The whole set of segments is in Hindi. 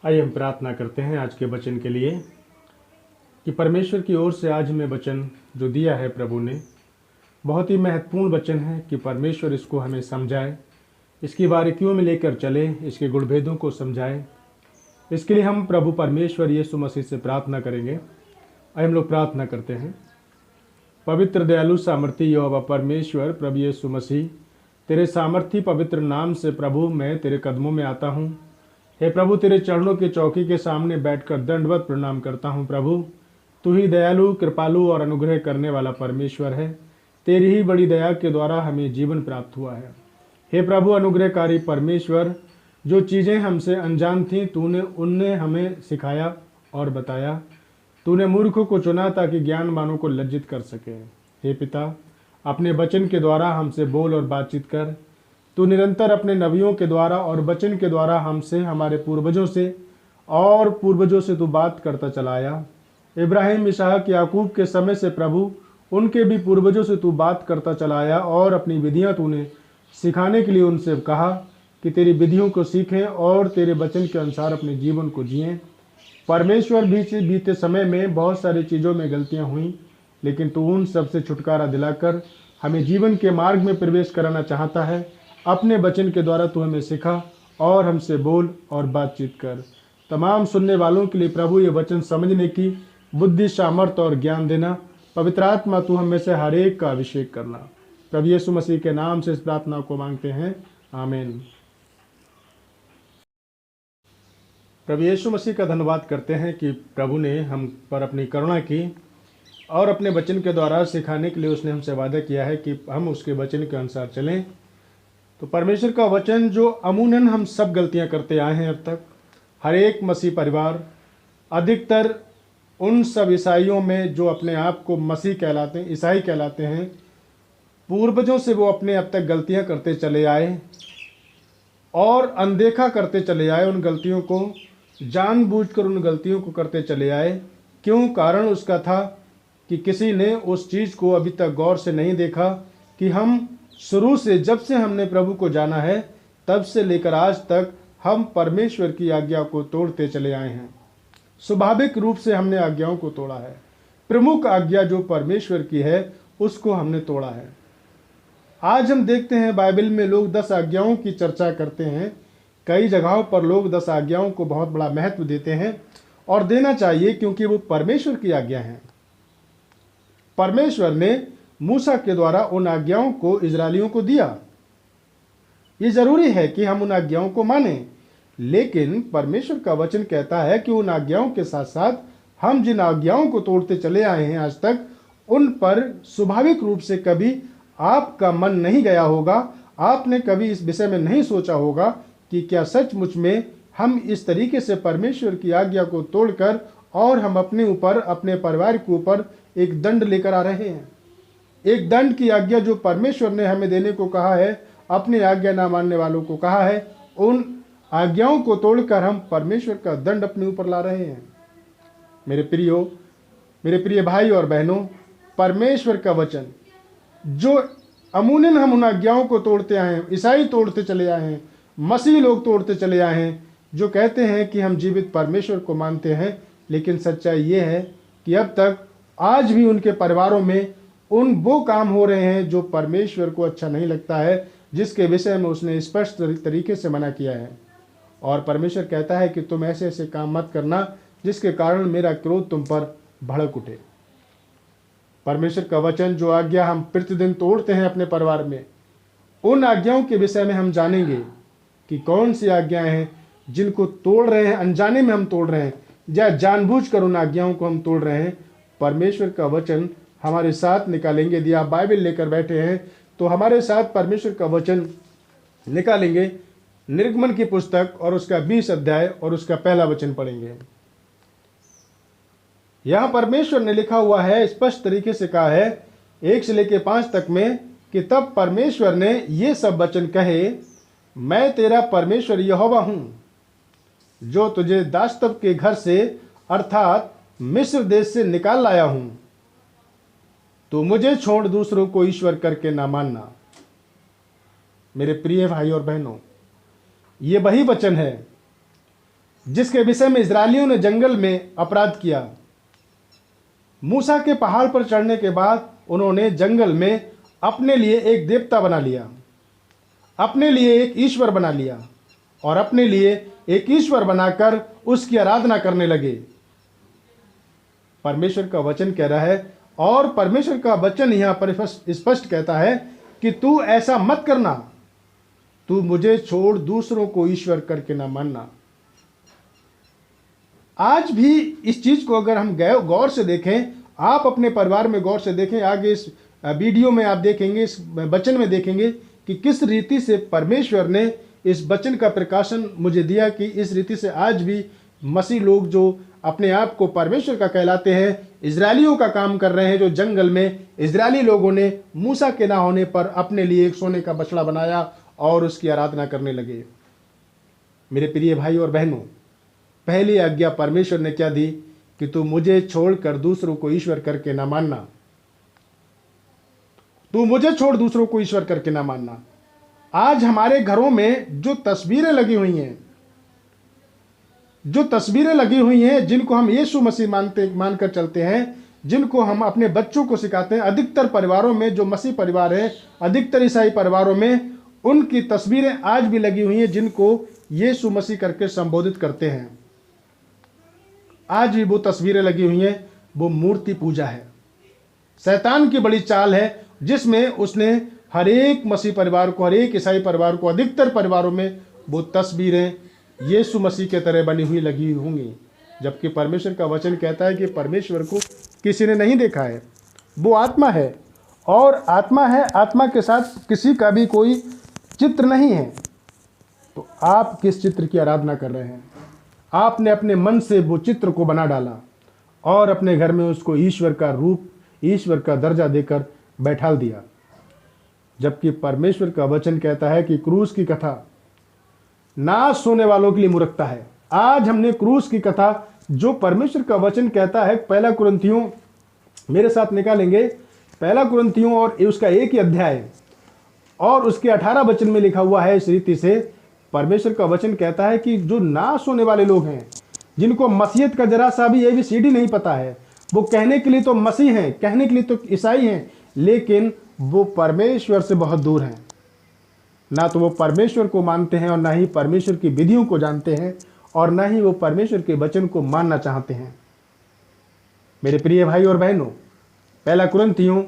आइए हम प्रार्थना करते हैं आज के वचन के लिए कि परमेश्वर की ओर से आज हमें वचन जो दिया है प्रभु ने, बहुत ही महत्वपूर्ण वचन है कि परमेश्वर इसको हमें समझाए, इसकी बारीकियों में लेकर चले, इसके गुणभेदों को समझाए। इसके लिए हम प्रभु परमेश्वर यीशु मसीह से प्रार्थना करेंगे। आइए हम लोग प्रार्थना करते हैं। पवित्र दयालु सामर्थी यहोवा परमेश्वर प्रभु यीशु मसीह, तेरे सामर्थी पवित्र नाम से प्रभु मैं तेरे कदमों में आता हूँ। हे प्रभु, तेरे चरणों की चौकी के सामने बैठकर दंडवत प्रणाम करता हूँ। प्रभु, तू ही दयालु, कृपालु और अनुग्रह करने वाला परमेश्वर है। तेरी ही बड़ी दया के द्वारा हमें जीवन प्राप्त हुआ है। हे प्रभु अनुग्रहकारी परमेश्वर, जो चीज़ें हमसे अनजान थीं तूने उनने हमें सिखाया और बताया। तूने मूर्खों को चुना ताकि ज्ञानवानों को लज्जित कर सके। हे पिता, अपने वचन के द्वारा हमसे बोल और बातचीत कर। तू निरंतर अपने नबियों के द्वारा और वचन के द्वारा हमसे, हमारे पूर्वजों से तू बात करता चला आया। इब्राहिम, इसहाक, याकूब के समय से प्रभु उनके भी पूर्वजों से तू बात करता चला आया और अपनी विधियां तूने सिखाने के लिए उनसे कहा कि तेरी विधियों को सीखें और तेरे वचन के अनुसार अपने जीवन को जिएं। परमेश्वर, बीते समय में बहुत सारी चीज़ों में गलतियां हुई, लेकिन तू उन सब से छुटकारा दिलाकर हमें जीवन के मार्ग में प्रवेश कराना चाहता है। अपने वचन के द्वारा तू हमें सिखा और हमसे बोल और बातचीत कर। तमाम सुनने वालों के लिए प्रभु ये वचन समझने की बुद्धि, सामर्थ और ज्ञान देना। पवित्र आत्मा तू हम में से हर एक का अभिषेक करना। प्रभु यीशु मसीह के नाम से इस प्रार्थना को मांगते हैं, आमीन। प्रभु यीशु मसीह का धन्यवाद करते हैं कि प्रभु ने हम पर अपनी करुणा की और अपने वचन के द्वारा सिखाने के लिए उसने हमसे वादा किया है कि हम उसके वचन के अनुसार चलें। तो परमेश्वर का वचन जो अमूमन हम सब गलतियां करते आए हैं अब तक, हर एक मसीह परिवार, अधिकतर उन सब ईसाइयों में जो अपने आप को मसीह कहलाते हैं, ईसाई कहलाते हैं, पूर्वजों से वो अपने अब तक गलतियां करते चले आए और अनदेखा करते चले आए। उन गलतियों को जानबूझकर उन गलतियों को करते चले आए। क्यों? कारण उसका था कि किसी ने उस चीज़ को अभी तक गौर से नहीं देखा कि हम शुरू से, जब से हमने प्रभु को जाना है तब से लेकर आज तक हम परमेश्वर की आज्ञा को तोड़ते चले आए हैं। स्वाभाविक रूप से हमने आज्ञाओं को तोड़ा है। प्रमुख आज्ञा जो परमेश्वर की है उसको हमने तोड़ा है। आज हम देखते हैं बाइबल में लोग 10 आज्ञाओं की चर्चा करते हैं। कई जगहों पर लोग 10 आज्ञाओं को बहुत बड़ा महत्व देते हैं और देना चाहिए, क्योंकि वो परमेश्वर की आज्ञा है। परमेश्वर ने मूसा के द्वारा उन आज्ञाओं को इजरायलियों को दिया। ये जरूरी है कि हम उन आज्ञाओं को मानें, लेकिन परमेश्वर का वचन कहता है कि उन आज्ञाओं के साथ साथ हम जिन आज्ञाओं को तोड़ते चले आए हैं आज तक, उन पर स्वाभाविक रूप से कभी आपका मन नहीं गया होगा। आपने कभी इस विषय में नहीं सोचा होगा कि क्या सचमुच में हम इस तरीके से परमेश्वर की आज्ञा को तोड़कर और हम अपने ऊपर, अपने परिवार के ऊपर एक दंड लेकर आ रहे हैं। एक दंड की आज्ञा जो परमेश्वर ने हमें देने को कहा है, अपनी आज्ञा ना मानने वालों को कहा है, उन आज्ञाओं को तोड़कर हम परमेश्वर का दंड अपने ऊपर ला रहे हैं। मेरे प्रिय भाई और बहनों, परमेश्वर का वचन जो अमूमन हम उन आज्ञाओं को तोड़ते आए हैं, ईसाई तोड़ते चले आए हैं, मसीह लोग तोड़ते चले आए हैं, जो कहते हैं कि हम जीवित परमेश्वर को मानते हैं, लेकिन सच्चाई ये है कि अब तक आज भी उनके परिवारों में वो काम हो रहे हैं जो परमेश्वर को अच्छा नहीं लगता है, जिसके विषय में उसने स्पष्ट तरीके से मना किया है। और परमेश्वर कहता है कि तुम ऐसे ऐसे काम मत करना जिसके कारण मेरा क्रोध तुम पर भड़क उठे। परमेश्वर का वचन जो आज्ञा हम प्रतिदिन तोड़ते हैं अपने परिवार में, उन आज्ञाओं के विषय में हम जानेंगे कि कौन सी आज्ञाएं हैं जिनको तोड़ रहे हैं, अनजाने में हम तोड़ रहे हैं या जानबूझकर उन आज्ञाओं को हम तोड़ रहे हैं। परमेश्वर का वचन हमारे साथ निकालेंगे। यदि आप बाइबल लेकर बैठे हैं तो हमारे साथ परमेश्वर का वचन निकालेंगे। निर्गमन की पुस्तक और उसका 20 अध्याय और उसका पहला वचन पढ़ेंगे। यहां परमेश्वर ने लिखा हुआ है, स्पष्ट तरीके से कहा है 1 से लेकर 5 तक में, कि तब परमेश्वर ने ये सब वचन कहे, मैं तेरा परमेश्वर यहोवा हूं, जो तुझे दासत्व के घर से अर्थात मिस्र देश से निकाल लाया हूं। तो मुझे छोड़ दूसरों को ईश्वर करके ना मानना। मेरे प्रिय भाई और बहनों, ये वही वचन है जिसके विषय में इजरायलियों ने जंगल में अपराध किया। मूसा के पहाड़ पर चढ़ने के बाद उन्होंने जंगल में अपने लिए एक देवता बना लिया, अपने लिए एक ईश्वर बना लिया और अपने लिए एक ईश्वर बनाकर उसकी आराधना करने लगे। परमेश्वर का वचन कह रहा है, और परमेश्वर का वचन यहाँ पर स्पष्ट कहता है कि तू ऐसा मत करना, तू मुझे छोड़ दूसरों को ईश्वर करके ना मानना। आज भी इस चीज को अगर हम गौर से देखें, आप अपने परिवार में गौर से देखें, आगे इस वीडियो में आप देखेंगे, इस वचन में देखेंगे कि किस रीति से परमेश्वर ने इस वचन का प्रकाशन मुझे दिया कि इस रीति से आज भी मसीह लोग जो अपने आप को परमेश्वर का कहलाते हैं, इजरायलियों का काम कर रहे हैं, जो जंगल में इजरायली लोगों ने मूसा के ना होने पर अपने लिए एक सोने का बछड़ा बनाया और उसकी आराधना करने लगे। मेरे प्रिय भाई और बहनों, पहली आज्ञा परमेश्वर ने क्या दी कि तू मुझे छोड़कर दूसरों को ईश्वर करके ना मानना, तू मुझे छोड़ दूसरों को ईश्वर करके ना मानना। आज हमारे घरों में जो तस्वीरें लगी हुई हैं, जिनको हम यीशु मसीह मानकर चलते हैं, जिनको हम अपने बच्चों को सिखाते हैं, अधिकतर परिवारों में जो मसीह परिवार है, अधिकतर ईसाई परिवारों में उनकी तस्वीरें आज भी लगी हुई हैं जिनको यीशु मसीह करके संबोधित करते हैं। आज भी वो तस्वीरें लगी हुई हैं, वो मूर्ति पूजा है। शैतान की बड़ी चाल है जिसमें उसने हर एक मसीह परिवार को, हर एक ईसाई परिवार को, अधिकतर परिवारों में वो तस्वीरें यीशु मसीह के तरह बनी हुई लगी होंगी, जबकि परमेश्वर का वचन कहता है कि परमेश्वर को किसी ने नहीं देखा है। वो आत्मा है और आत्मा है, आत्मा के साथ किसी का भी कोई चित्र नहीं है। तो आप किस चित्र की आराधना कर रहे हैं? आपने अपने मन से वो चित्र को बना डाला और अपने घर में उसको ईश्वर का रूप, ईश्वर का दर्जा देकर बैठाल दिया, जबकि परमेश्वर का वचन कहता है कि क्रूस की कथा नाश होने वालों के लिए मूर्खता है। आज हमने क्रूस की कथा, जो परमेश्वर का वचन कहता है, पहला कुरिन्थियों मेरे साथ निकालेंगे, पहला कुरिन्थियों और उसका 1 ही अध्याय और उसके 18 वचन में लिखा हुआ है। इस रीति से परमेश्वर का वचन कहता है कि जो नाश होने वाले लोग हैं, जिनको मसीहत का जरा सा भी ABCD नहीं पता है, वो कहने के लिए तो मसीह हैं, कहने के लिए तो ईसाई हैं, लेकिन वो परमेश्वर से बहुत दूर हैं। ना तो वो परमेश्वर को मानते हैं और ना ही परमेश्वर की विधियों को जानते हैं और ना ही वो परमेश्वर के वचन को मानना चाहते हैं। मेरे प्रिय भाई और बहनों, पहला कुरिन्थियों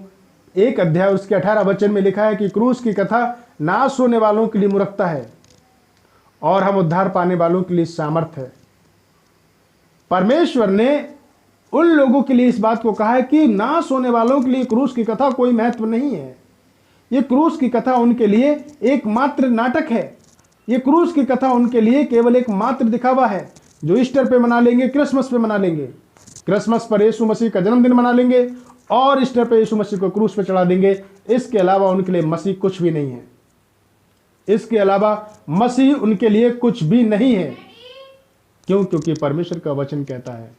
1 अध्याय उसके 18 वचन में लिखा है कि क्रूस की कथा नाश होने वालों के लिए मूर्खता है और हम उद्धार पाने वालों के लिए सामर्थ है। परमेश्वर ने उन लोगों के लिए इस बात को कहा है कि नाश होने वालों के लिए क्रूस की कथा कोई महत्व नहीं है। ये क्रूस की कथा उनके लिए एकमात्र नाटक है। ये क्रूस की कथा उनके लिए केवल एक मात्र दिखावा है, जो ईस्टर पे मना लेंगे, क्रिसमस पे मना लेंगे, क्रिसमस पर यीशु मसीह का जन्मदिन मना लेंगे और ईस्टर पे यीशु मसीह को क्रूस पे चढ़ा देंगे। इसके अलावा उनके लिए मसीह कुछ भी नहीं है। इसके अलावा मसीह उनके लिए कुछ भी नहीं है। क्यों? क्योंकि परमेश्वर का वचन कहता है।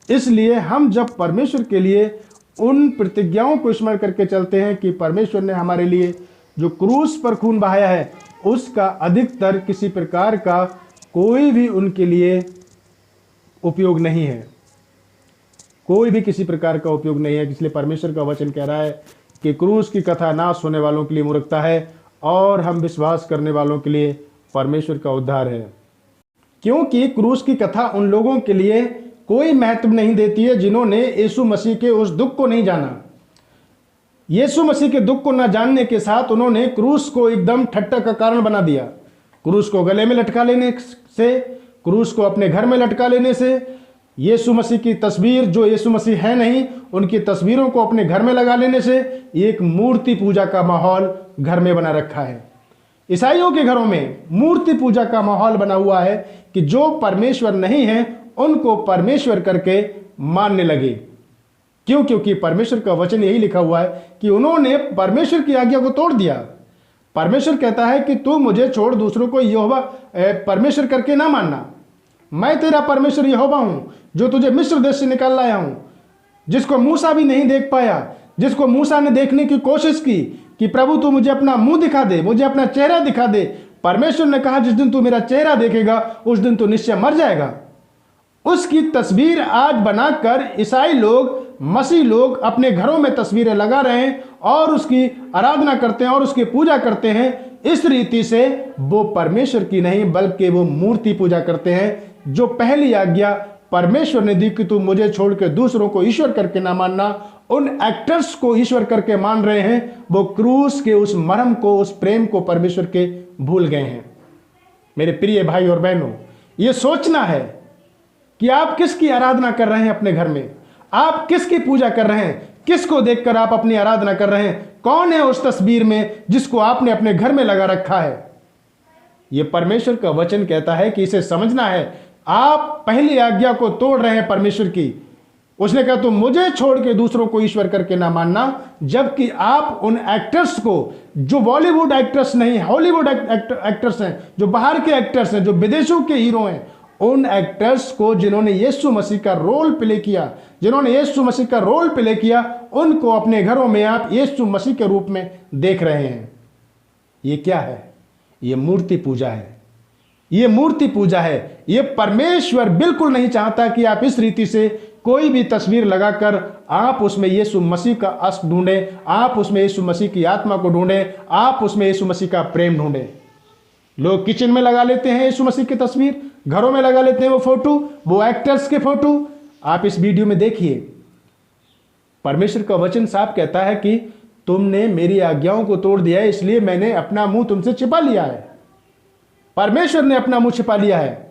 इसलिए हम जब परमेश्वर के लिए उन प्रतिज्ञाओं को स्मरण करके चलते हैं कि परमेश्वर ने हमारे लिए जो क्रूस पर खून बहाया है, उसका अधिकतर किसी प्रकार का कोई भी उनके लिए उपयोग नहीं है, कोई भी किसी प्रकार का उपयोग नहीं है। इसलिए परमेश्वर का वचन कह रहा है कि क्रूस की कथा नाश होने वालों के लिए मूर्खता है और हम विश्वास करने वालों के लिए परमेश्वर का उद्धार है। क्योंकि क्रूस की कथा उन लोगों के लिए कोई महत्व नहीं देती है जिन्होंने यीशु मसीह के उस दुख को नहीं जाना। यीशु मसीह के दुख को न जानने के साथ उन्होंने क्रूस को एकदम ठट्टा का कारण बना दिया। क्रूस को गले में लटका लेने से, क्रूस को अपने घर में लटका लेने से, यीशु मसीह की तस्वीर जो यीशु मसीह है नहीं, उनकी तस्वीरों को अपने घर में लगा लेने से एक मूर्ति पूजा का माहौल घर में बना रखा है। ईसाइयों के घरों में मूर्ति पूजा का माहौल बना हुआ है कि जो परमेश्वर नहीं है उनको परमेश्वर करके मानने लगे। क्यों? क्योंकि परमेश्वर का वचन यही लिखा हुआ है कि उन्होंने परमेश्वर की आज्ञा को तोड़ दिया। परमेश्वर कहता है कि तू मुझे छोड़ दूसरों को यहोवा परमेश्वर करके ना मानना। मैं तेरा परमेश्वर यहोवा हूं, जो तुझे मिस्र देश से निकाल लाया हूं, जिसको मूसा भी नहीं देख पाया, जिसको मूसा ने देखने की कोशिश की कि प्रभु तू मुझे अपना मुंह दिखा दे, मुझे अपना चेहरा दिखा दे, परमेश्वर ने कहा जिस दिन तू मेरा चेहरा देखेगा उस दिन तू निश्चय मर जाएगा। उसकी तस्वीर आज बनाकर ईसाई लोग, मसीह लोग अपने घरों में तस्वीरें लगा रहे हैं और उसकी आराधना करते हैं और उसकी पूजा करते हैं। इस रीति से वो परमेश्वर की नहीं बल्कि वो मूर्ति पूजा करते हैं। जो पहली आज्ञा परमेश्वर ने दी कि तू मुझे छोड़ के दूसरों को ईश्वर करके ना मानना, उन एक्टर्स को ईश्वर करके मान रहे हैं। वो क्रूस के उस मरम को, उस प्रेम को परमेश्वर के भूल गए हैं। मेरे प्रिय भाई और बहनों, ये सोचना है कि आप किसकी आराधना कर रहे हैं अपने घर में, आप किसकी पूजा कर रहे हैं, किसको देखकर आप अपनी आराधना कर रहे हैं, कौन है उस तस्वीर में जिसको आपने अपने घर में लगा रखा है। यह परमेश्वर का वचन कहता है कि इसे समझना है। आप पहली आज्ञा को तोड़ रहे हैं परमेश्वर की। उसने कहा तुम मुझे छोड़ के दूसरों को ईश्वर करके ना मानना, जबकि आप उन एक्टर्स को, जो बॉलीवुड एक्टर्स नहीं, हॉलीवुड एक्टर्स हैं, जो बाहर के एक्टर्स हैं, जो विदेशों के हीरो हैं, उन एक्टर्स को जिन्होंने यीशु मसीह का रोल प्ले किया, उनको अपने घरों में आप यीशु मसीह के रूप में देख रहे हैं। ये क्या है? ये मूर्ति पूजा है। ये मूर्ति पूजा है। ये परमेश्वर बिल्कुल नहीं चाहता कि आप इस रीति से कोई भी तस्वीर लगाकर आप उसमें यीशु मसीह का अश्क ढूंढें, आप उसमें यीशु मसीह की आत्मा को ढूंढें, आप उसमें यीशु मसीह का प्रेम ढूंढें। लोग किचन में लगा लेते हैं यीशु मसीह की तस्वीर, घरों में लगा लेते हैं वो फोटो, वो एक्टर्स के फोटो। आप इस वीडियो में देखिए, परमेश्वर का वचन साफ कहता है कि तुमने मेरी आज्ञाओं को तोड़ दिया है, इसलिए मैंने अपना मुंह तुमसे छिपा लिया है। परमेश्वर ने अपना मुंह छिपा लिया है।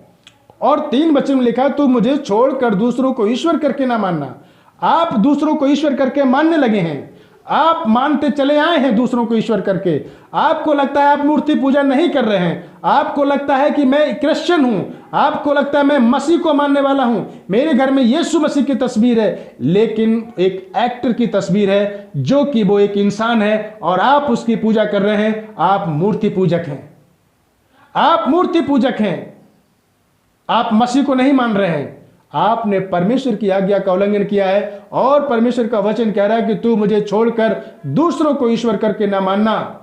और 3 वचन में लिखा, तू मुझे छोड़कर दूसरों को ईश्वर करके ना मानना। आप दूसरों को ईश्वर करके मानने लगे हैं, आप मानते चले आए हैं दूसरों को ईश्वर करके। आपको लगता है आप मूर्ति पूजा नहीं कर रहे हैं, आपको लगता है कि मैं क्रिश्चियन हूं, आपको लगता है मैं मसीह को मानने वाला हूं, मेरे घर में यीशु मसीह की तस्वीर है, लेकिन एक एक्टर की तस्वीर है जो कि वो एक इंसान है और आप उसकी पूजा कर रहे हैं। आप मूर्ति पूजक हैं, आप मूर्ति पूजक हैं। आप मसीह को नहीं मान रहे हैं, आपने परमेश्वर की आज्ञा का उल्लंघन किया है। और परमेश्वर का वचन कह रहा है कि तू मुझे छोड़कर दूसरों को ईश्वर करके ना मानना।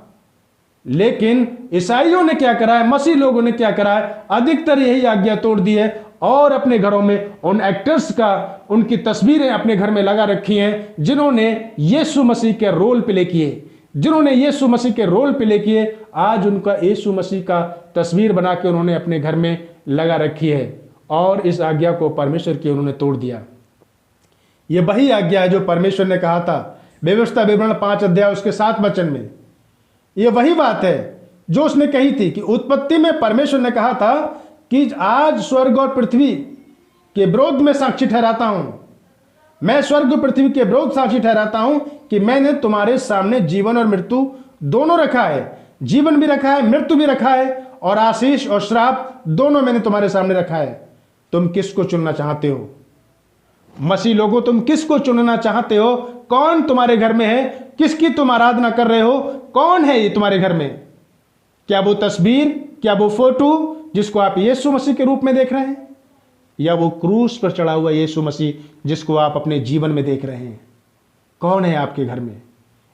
लेकिन ईसाइयों ने क्या करा है, मसीह लोगों ने क्या करा है, अधिकतर यही आज्ञा तोड़ दी है और अपने घरों में उन एक्टर्स का, उनकी तस्वीरें अपने घर में लगा रखी हैं जिन्होंने यीशु मसीह के रोल प्ले किए, जिन्होंने यीशु मसीह के रोल प्ले किए। आज उनका यीशु मसीह का तस्वीर बना के उन्होंने अपने घर में लगा रखी है और इस आज्ञा को परमेश्वर की उन्होंने तोड़ दिया। यह वही आज्ञा है जो परमेश्वर ने कहा था व्यवस्था विवरण 5 अध्याय उसके 7 वचन में। यह वही बात है जो उसने कही थी कि उत्पत्ति में परमेश्वर ने कहा था कि आज स्वर्ग और पृथ्वी के विरोध में साक्षी ठहराता हूं, मैं स्वर्ग और पृथ्वी के विरोध साक्षी ठहराता हूं कि मैंने तुम्हारे सामने जीवन और मृत्यु दोनों रखा है, जीवन भी रखा है, मृत्यु भी रखा है, और आशीष और श्राप दोनों मैंने तुम्हारे सामने रखा है। तुम किसको चुनना चाहते हो? मसीह लोगों, तुम किसको चुनना चाहते हो? कौन तुम्हारे घर में है? किसकी तुम आराधना कर रहे हो? कौन है ये तुम्हारे घर में? क्या वो तस्वीर, क्या वो फोटो जिसको आप यीशु मसीह के रूप में देख रहे हैं, या वो क्रूस पर चढ़ा हुआ यीशु मसीह जिसको आप अपने जीवन में देख रहे हैं? कौन है आपके घर में?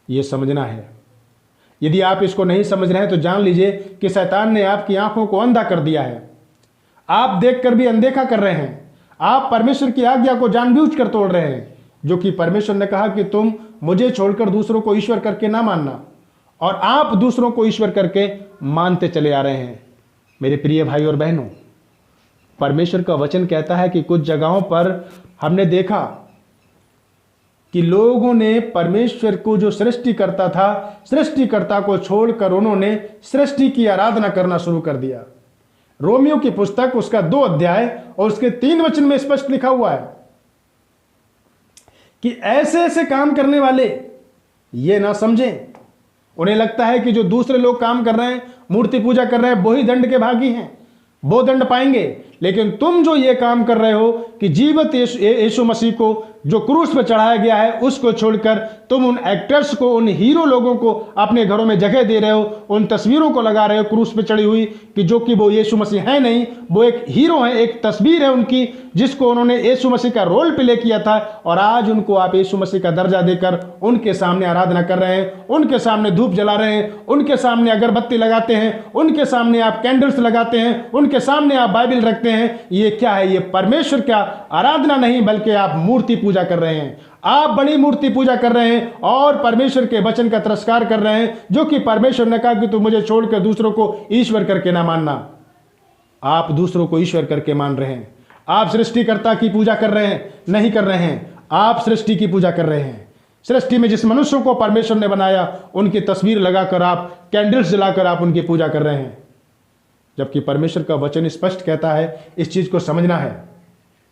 ये समझना है। यदि आप इसको नहीं समझ रहे हैं तो जान लीजिए कि शैतान ने आपकी आंखों को अंधा कर दिया है। आप देखकर भी अनदेखा कर रहे हैं। आप परमेश्वर की आज्ञा को जानबूझकर तोड़ रहे हैं, जो कि परमेश्वर ने कहा कि तुम मुझे छोड़कर दूसरों को ईश्वर करके ना मानना, और आप दूसरों को ईश्वर करके मानते चले आ रहे हैं। मेरे प्रिय भाई और बहनों, परमेश्वर का वचन कहता है कि कुछ जगहों पर हमने देखा कि लोगों ने परमेश्वर को, जो सृष्टिकर्ता था, सृष्टिकर्ता को छोड़कर उन्होंने सृष्टि की आराधना करना शुरू कर दिया। रोमियो की पुस्तक उसका 2 अध्याय और उसके 3 वचन में स्पष्ट लिखा हुआ है कि ऐसे ऐसे काम करने वाले ये ना समझें, उन्हें लगता है कि जो दूसरे लोग काम कर रहे हैं, मूर्ति पूजा कर रहे हैं, वही दंड के भागी हैं, वो दंड पाएंगे। लेकिन तुम जो ये काम कर रहे हो कि जीवित यीशु मसीह को जो क्रूस पर चढ़ाया गया है उसको छोड़कर तुम उन एक्टर्स को, उन हीरो लोगों को अपने घरों में जगह दे रहे हो, उन तस्वीरों को लगा रहे हो क्रूस पर चढ़ी हुई, कि जो कि वो यीशु मसीह है नहीं, वो एक हीरो है, एक तस्वीर है उनकी, जिसको उन्होंने यीशु मसीह का रोल प्ले किया था। और आज उनको आप यीशु मसीह का दर्जा देकर उनके सामने आराधना कर रहे हैं, उनके सामने धूप जला रहे हैं, उनके सामने अगरबत्ती लगाते हैं, उनके सामने आप कैंडल्स लगाते हैं, उनके सामने आप बाइबल रखते हैं। ये क्या है? ये परमेश्वर का आराधना नहीं, बल्कि आप मूर्ति पूजा कर रहे हैं। आप बड़ी मूर्ति पूजा कर रहे हैं और परमेश्वर के वचन का तिरस्कार कर रहे हैं, जो कि परमेश्वर ने कहा कि तू मुझे छोड़कर दूसरों को ईश्वर करके ना मानना। आप दूसरों को ईश्वर करके मान रहे हैं। आप सृष्टिकर्ता की पूजा कर रहे हैं? नहीं कर रहे हैं। आप सृष्टि की पूजा कर रहे हैं। सृष्टि में जिस मनुष्यों को परमेश्वर ने बनाया, उनकी तस्वीर लगाकर आप, कैंडल्स जलाकर आप उनकी पूजा कर रहे हैं। जबकि परमेश्वर का वचन स्पष्ट कहता है, इस चीज को समझना है,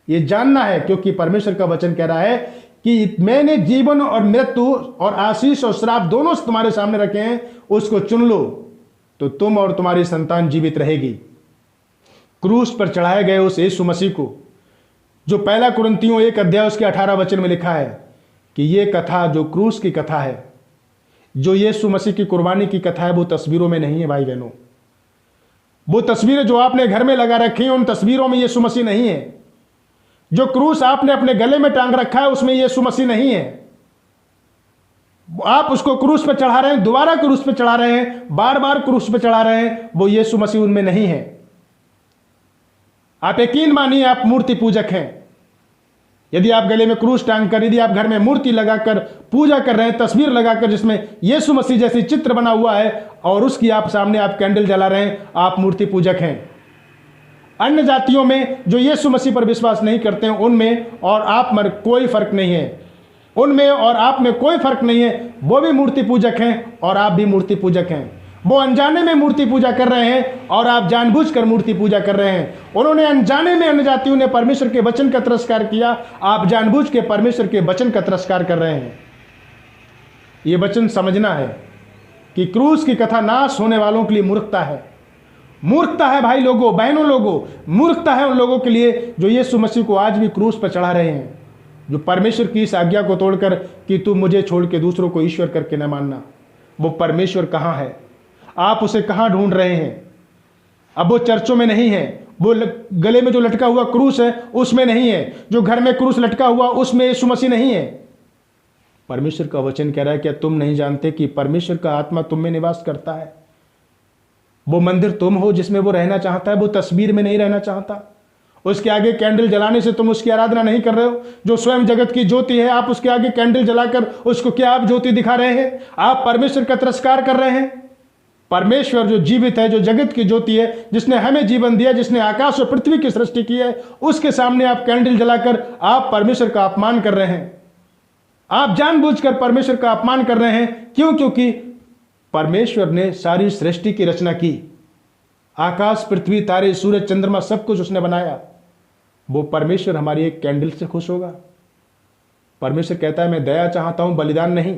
ये जानना है, क्योंकि परमेश्वर का वचन कह रहा है कि मैंने जीवन और मृत्यु और आशीष और श्राप दोनों तुम्हारे सामने रखे हैं, उसको चुन लो तो तुम और तुम्हारी संतान जीवित रहेगी। क्रूस पर चढ़ाए गए उस यीशु मसीह को, जो पहला कुरिन्थियों 1 अध्याय उसके 18 वचन में लिखा है कि ये कथा जो क्रूस की कथा है, जो यीशु मसीह की कुर्बानी की कथा है, वो तस्वीरों में नहीं है भाई बहनों। वो तस्वीरें जो आपने घर में लगा रखी हैं, उन तस्वीरों में यीशु मसीह नहीं है। जो क्रूस आपने अपने गले में टांग रखा है, उसमें यीशु मसीह नहीं है। आप उसको क्रूस पर चढ़ा रहे हैं, दोबारा क्रूस पर चढ़ा रहे हैं, बार बार क्रूस पर चढ़ा रहे हैं, वो यीशु मसीह उनमें नहीं है। आप यकीन मानिए, आप मूर्ति पूजक हैं। यदि आप गले में क्रूस टांग कर, यदि आप घर में मूर्ति लगाकर पूजा कर रहे हैं, तस्वीर लगाकर जिसमें यीशु मसीह जैसी चित्र बना हुआ है, और उसकी आप सामने आप कैंडल जला रहे हैं, आप मूर्ति पूजक हैं। अन्य जातियों में जो यीशु मसीह पर विश्वास नहीं करते हैं, उनमें और आप में कोई फर्क नहीं है। उनमें और आप में कोई फर्क नहीं है। वो भी मूर्ति पूजक हैं और आप भी मूर्ति पूजक हैं। वो अनजाने में मूर्ति पूजा कर रहे हैं और आप जानबूझकर मूर्ति पूजा कर रहे हैं। उन्होंने अनजाने में, अन्य जातियों ने परमेश्वर के वचन का तिरस्कार किया, आप जानबूझ के परमेश्वर के वचन का तिरस्कार कर रहे हैं। ये वचन समझना है कि क्रूस की कथा नाश होने वालों के लिए मूर्खता है। मूर्खता है भाई लोगों, बहनों लोगों, मूर्खता है उन लोगों के लिए जो यीशु मसीह को आज भी क्रूस पर चढ़ा रहे हैं, जो परमेश्वर की इस आज्ञा को तोड़कर कि तू मुझे छोड़ के दूसरों को ईश्वर करके न मानना। वो परमेश्वर कहाँ है? आप उसे कहाँ ढूंढ रहे हैं? अब वो चर्चों में नहीं है, वो गले में जो लटका हुआ क्रूस है उसमें नहीं है, जो घर में क्रूस लटका हुआ उसमें यीशु मसीह नहीं है। परमेश्वर का वचन कह रहा है, क्या तुम नहीं जानते कि परमेश्वर का आत्मा तुम में निवास करता है? वो मंदिर तुम हो जिसमें वो रहना चाहता है, वो तस्वीर में नहीं रहना चाहता। उसके आगे कैंडल जलाने से तुम उसकी आराधना नहीं कर रहे हो। जो स्वयं जगत की ज्योति है, आप उसके आगे कैंडल जलाकर उसको क्या आप ज्योति दिखा रहे हैं? आप परमेश्वर का तिरस्कार कर रहे हैं। परमेश्वर जो जीवित है, जो जगत की ज्योति है, जिसने हमें जीवन दिया, जिसने आकाश और पृथ्वी की सृष्टि की है, उसके सामने आप कैंडल जलाकर आप परमेश्वर का अपमान कर रहे हैं। आप जानबूझकर परमेश्वर का अपमान कर रहे हैं। क्यों? क्योंकि परमेश्वर ने सारी सृष्टि की रचना की। आकाश, पृथ्वी, तारे, सूरज, चंद्रमा, सब कुछ उसने बनाया। वो परमेश्वर हमारी एक कैंडल से खुश होगा? परमेश्वर कहता है, मैं दया चाहता हूं, बलिदान नहीं।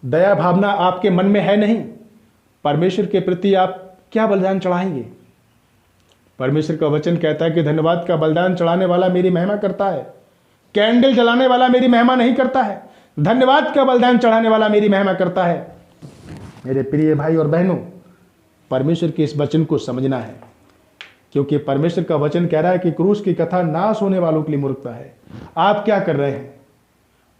दया भावना आपके मन में है नहीं। परमेश्वर के प्रति आप क्या बलिदान चढ़ाएंगे? परमेश्वर का वचन कहता है कि धन्यवाद का बलिदान चढ़ाने वाला मेरी महिमा करता है, कैंडल जलाने वाला मेरी महिमा नहीं करता है। धन्यवाद का बलिदान चढ़ाने वाला मेरी महिमा करता है। मेरे प्रिय भाई और बहनों, परमेश्वर के इस वचन को समझना है, क्योंकि परमेश्वर का वचन कह रहा है कि क्रूस की कथा नाश होने वालों के लिए मूर्खता है। आप क्या कर रहे हैं?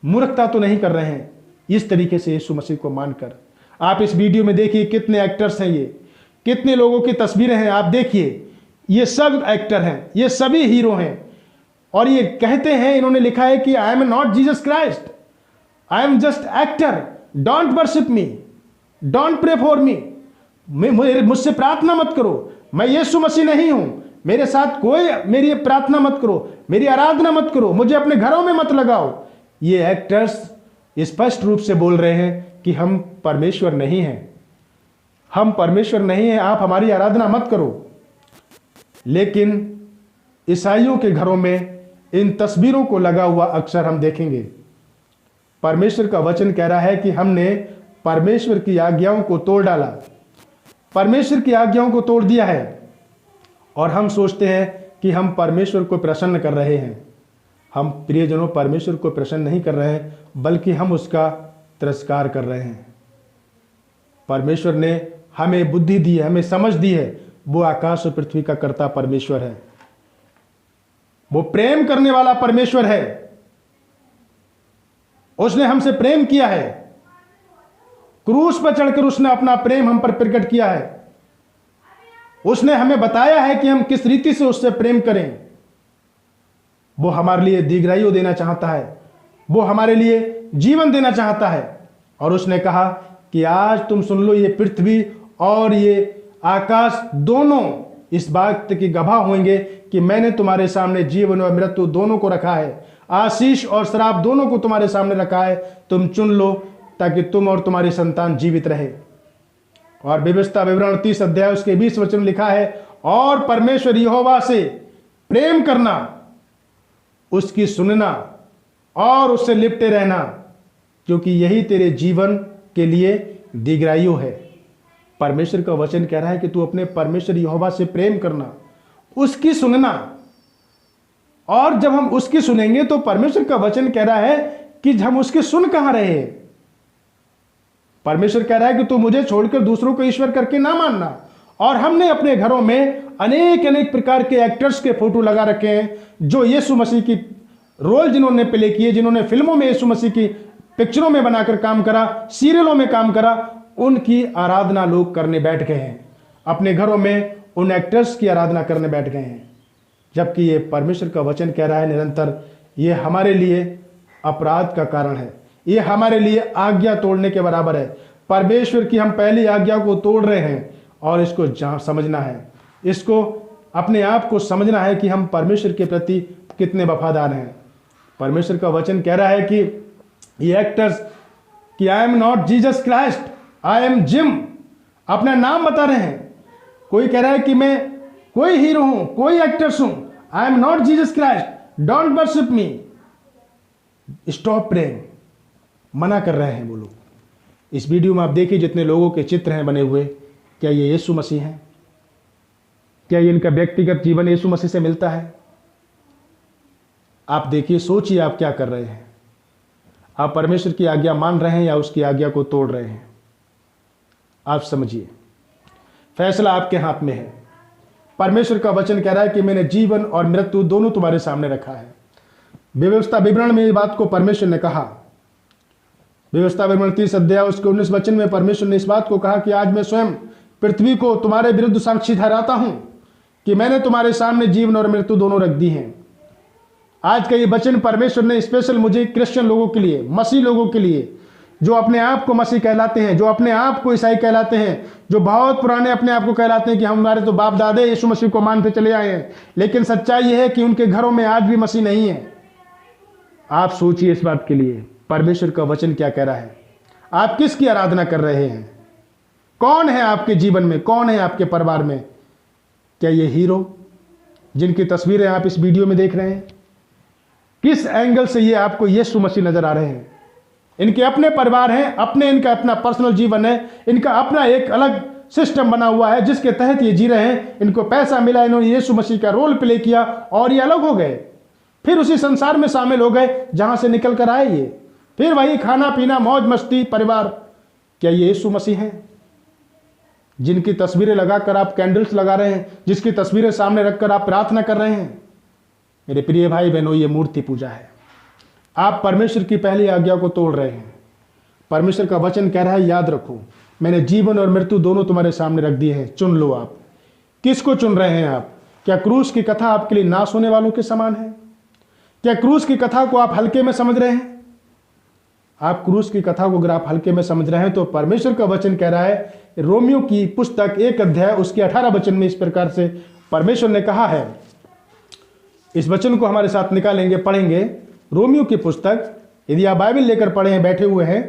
मूर्खता तो नहीं कर रहे हैं इस तरीके से यीशु मसीह को मानकर। आप इस वीडियो में देखिए कितने एक्टर्स हैं, ये कितने लोगों की तस्वीरें हैं। आप देखिए, ये सब एक्टर हैं, ये सभी हीरो हैं, और ये कहते हैं, इन्होंने लिखा है कि I am not Jesus Christ, I am just actor, don't worship me, don't pray for me, मुझसे प्रार्थना मत करो, मैं यीशु मसीह नहीं हूं, मेरे साथ कोई मेरी प्रार्थना मत करो, मेरी आराधना मत करो, मुझे अपने घरों में मत लगाओ। ये एक्टर्स स्पष्ट रूप से बोल रहे हैं कि हम परमेश्वर नहीं हैं, हम परमेश्वर नहीं हैं, आप हमारी आराधना मत करो। लेकिन ईसाइयों के घरों में इन तस्वीरों को लगा हुआ अक्सर हम देखेंगे। परमेश्वर का वचन कह रहा है कि हमने परमेश्वर की आज्ञाओं को तोड़ डाला, परमेश्वर की आज्ञाओं को तोड़ दिया है, और हम सोचते हैं कि हम परमेश्वर को प्रसन्न कर रहे हैं। हम प्रियजनों परमेश्वर को प्रसन्न नहीं कर रहे हैं, बल्कि हम उसका तिरस्कार कर रहे हैं। परमेश्वर ने हमें बुद्धि दी है, हमें समझ दी है। वो आकाश और पृथ्वी का कर्ता परमेश्वर है, वो प्रेम करने वाला परमेश्वर है। उसने हमसे प्रेम किया है, क्रूस पर चढ़कर उसने अपना प्रेम हम पर प्रकट किया है। उसने हमें बताया है कि हम किस रीति से उससे प्रेम करें। वो हमारे लिए दीर्घायु देना चाहता है, वो हमारे लिए जीवन देना चाहता है। और उसने कहा कि आज तुम सुन लो, ये पृथ्वी और ये आकाश दोनों इस बात की गवाह होंगे कि मैंने तुम्हारे सामने जीवन और मृत्यु दोनों को रखा है, आशीष और श्राप दोनों को तुम्हारे सामने रखा है। तुम चुन लो ताकि तुम और तुम्हारी संतान जीवित रहे। और व्यवस्था विवरण 30 अध्याय उसके 20 वचन में लिखा है, और परमेश्वर यहोवा से प्रेम करना, उसकी सुनना और उससे लिपटे रहना, क्योंकि यही तेरे जीवन के लिए दीर्घायु है। परमेश्वर का वचन कह रहा है कि तू अपने परमेश्वर यहोवा से प्रेम करना, उसकी सुनना। और जब हम उसकी सुनेंगे तो परमेश्वर का वचन कह रहा है कि हम उसकी सुन कहां रहे। परमेश्वर कह रहा है कि तू मुझे छोड़कर दूसरों को ईश्वर करके ना मानना। और हमने अपने घरों में अनेक अनेक प्रकार के एक्टर्स के फोटो लगा रखे हैं, जो यीशु मसीह की रोल जिन्होंने प्ले किए, जिन्होंने फिल्मों में यीशु मसीह की पिक्चरों में बनाकर काम करा, सीरियलों में काम करा, उनकी आराधना लोग करने बैठ गए हैं। अपने घरों में उन एक्टर्स की आराधना करने बैठ गए हैं, जबकि ये परमेश्वर का वचन कह रहा है निरंतर, ये हमारे लिए अपराध का कारण है, ये हमारे लिए आज्ञा तोड़ने के बराबर है। परमेश्वर की हम पहली आज्ञा को तोड़ रहे हैं, और इसको समझना है, इसको अपने आप को समझना है कि हम परमेश्वर के प्रति कितने वफादार हैं। परमेश्वर का वचन कह रहा है कि ये एक्टर्स कि I am not Jesus Christ, I M gym, अपना नाम बता रहे हैं। कोई कह रहा है कि मैं कोई हीरो हूं, कोई एक्टर्स हूं, आई am not Jesus Christ, don't worship me, stop praying, मना कर रहे हैं वो लोग। इस वीडियो में आप देखिए जितने लोगों के चित्र हैं बने हुए, क्या ये यीशु मसीह हैं? क्या ये इनका व्यक्तिगत जीवन यीशु मसीह से मिलता है? आप देखिए, सोचिए आप क्या कर रहे हैं। आप परमेश्वर की आज्ञा मान रहे हैं या उसकी आज्ञा को तोड़ रहे हैं? आप समझिए, फैसला आपके हाथ में है। परमेश्वर का वचन कह रहा है कि मैंने जीवन और मृत्यु दोनों तुम्हारे सामने रखा है। व्यवस्था विवरण में ये बात को परमेश्वर ने कहा। व्यवस्था विवरण 30 अध्याय उसके 19 वचन में परमेश्वर ने इस बात को कहा कि आज मैं स्वयं पृथ्वी को तुम्हारे विरुद्ध साक्षी ठहराता हूं कि मैंने तुम्हारे सामने जीवन और मृत्यु दोनों रख दी हैं। आज का ये वचन परमेश्वर ने स्पेशल मुझे क्रिश्चियन लोगों के लिए, मसीह लोगों के लिए, जो अपने आप को मसीह कहलाते हैं, जो अपने आप को ईसाई कहलाते हैं, जो बहुत पुराने अपने आप को कहलाते हैं कि हमारे तो बाप दादे यीशु मसीह को मानते चले आए हैं, लेकिन सच्चाई यह है कि उनके घरों में आज भी मसीह नहीं है। आप सोचिए इस बात के लिए परमेश्वर का वचन क्या कह रहा है। आप किसकी आराधना कर रहे हैं? कौन है आपके जीवन में, कौन है आपके परिवार में? क्या ये हीरो जिनकी तस्वीरें आप इस वीडियो में देख रहे हैं, किस एंगल से ये आपको यीशु मसीह नजर आ रहे हैं? इनके अपने परिवार हैं, इनका अपना पर्सनल जीवन है, इनका अपना एक अलग सिस्टम बना हुआ है जिसके तहत ये जी रहे हैं। इनको पैसा मिला, इन्होंने यीशु मसीह का रोल प्ले किया और ये अलग हो गए, फिर उसी संसार में शामिल हो गए जहां से निकल कर आए ये, फिर वही खाना पीना मौज मस्ती परिवार। क्या ये यीशु मसीह हैं जिनकी तस्वीरें लगाकर आप कैंडल्स लगा रहे हैं, जिसकी तस्वीरें सामने रखकर आप प्रार्थना कर रहे हैं? मेरे प्रिय भाई बहनों, ये मूर्ति पूजा है। आप परमेश्वर की पहली आज्ञा को तोड़ रहे हैं। परमेश्वर का वचन कह रहा है, याद रखो मैंने जीवन और मृत्यु दोनों तुम्हारे सामने रख दिए हैं, चुन लो। आप किसको चुन रहे हैं? आप क्या क्रूस की कथा आपके लिए नाश होने वालों के समान है? क्या क्रूस की कथा को आप हल्के में समझ रहे हैं? आप क्रूस की कथा को अगर आप हल्के में समझ रहे हैं तो परमेश्वर का वचन कह रहा है, रोमियो की पुस्तक 1 अध्याय उसके 18 वचन में इस प्रकार से परमेश्वर ने कहा है। इस वचन को हमारे साथ निकालेंगे, पढ़ेंगे। रोमियो की पुस्तक, यदि आप बाइबल लेकर पढ़े हैं, बैठे हुए हैं,